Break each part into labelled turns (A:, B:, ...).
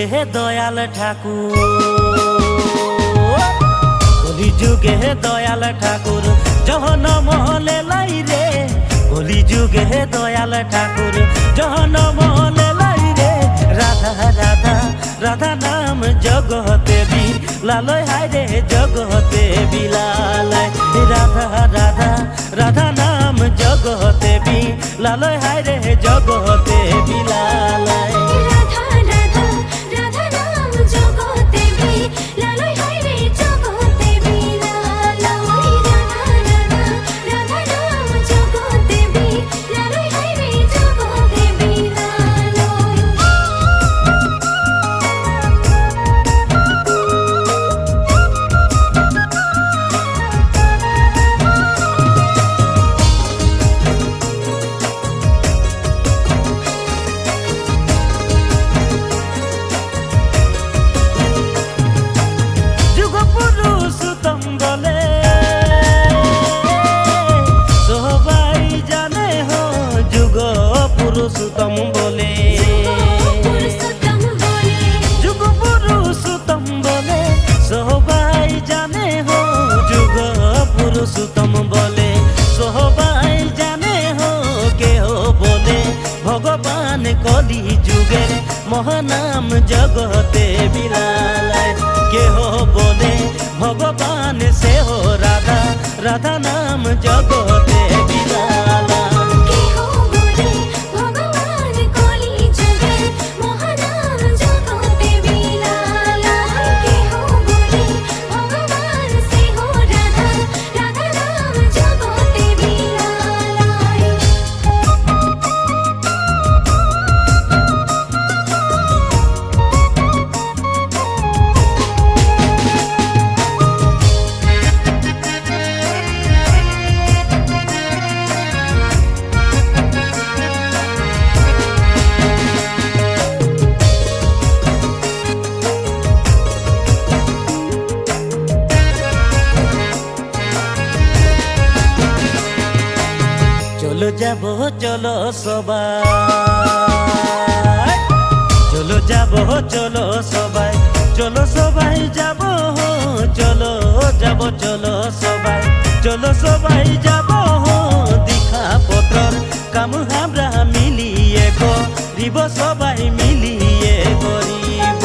A: যুগে দয়াল ঠাকুর, কলি যুগে দয়াল ঠাকুর জহনম লেলাই রে, কলি যুগে দয়াল ঠাকুর জহনম লেলাই রে। রাধা রাধা রাধা নাম জগতে বিলালয়, হায় রে জগতে বিলালয়। রাধা রাধা রাধা নাম জগতে বিলালয়, হায় রে জগতে বিলালয়। পুরুষোত্তম বলে, যুগ পুরুষোত্তম বলে সবাই জানে হো, যুগ পুরুষোত্তম বলে সবাই জানে হো। কেহ বলে ভগবান কলি যুগের মহানাম জগতে বিলালয়, কেহ বলে ভগবান সে হো রাধা, রাধা নাম জগতে বিলালয়। চলো যাব চলো সবাই, চলো যাব চলো সবাই, চলো সবাই যাব, চলো যাব চলো সবাই, চলো সবাই যাব। দীক্ষা পত্রর কাম আমরা মিলিয়ে করিব, সবাই মিলিয়ে করিব।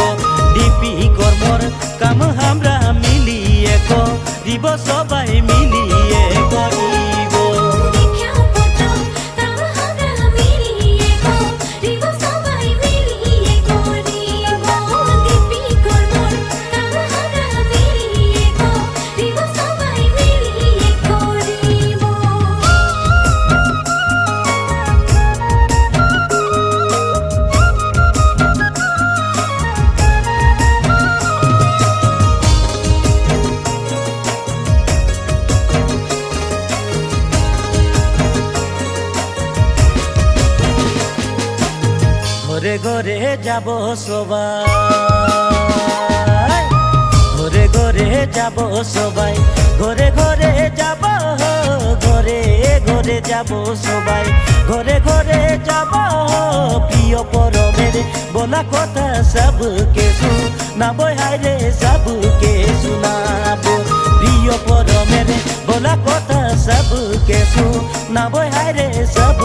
A: ডিপি কর্মর কাম আমরা মিলিয়ে করিব, সবাই মিলিয়ে করিব। ঘরে ঘরে যাব সবাই, ঘরে ঘরে যাব সবাই, ঘরে ঘরে যাব, ঘরে ঘরে যাব সবাই, ঘরে ঘরে যাব। প্রিয় পরমের বলা কথা সবকে শোনাবো, হায় রে সবকে শোনাবো। প্রিয় পরমের বলা কথা সবকে শোনাবো, হায় রে সব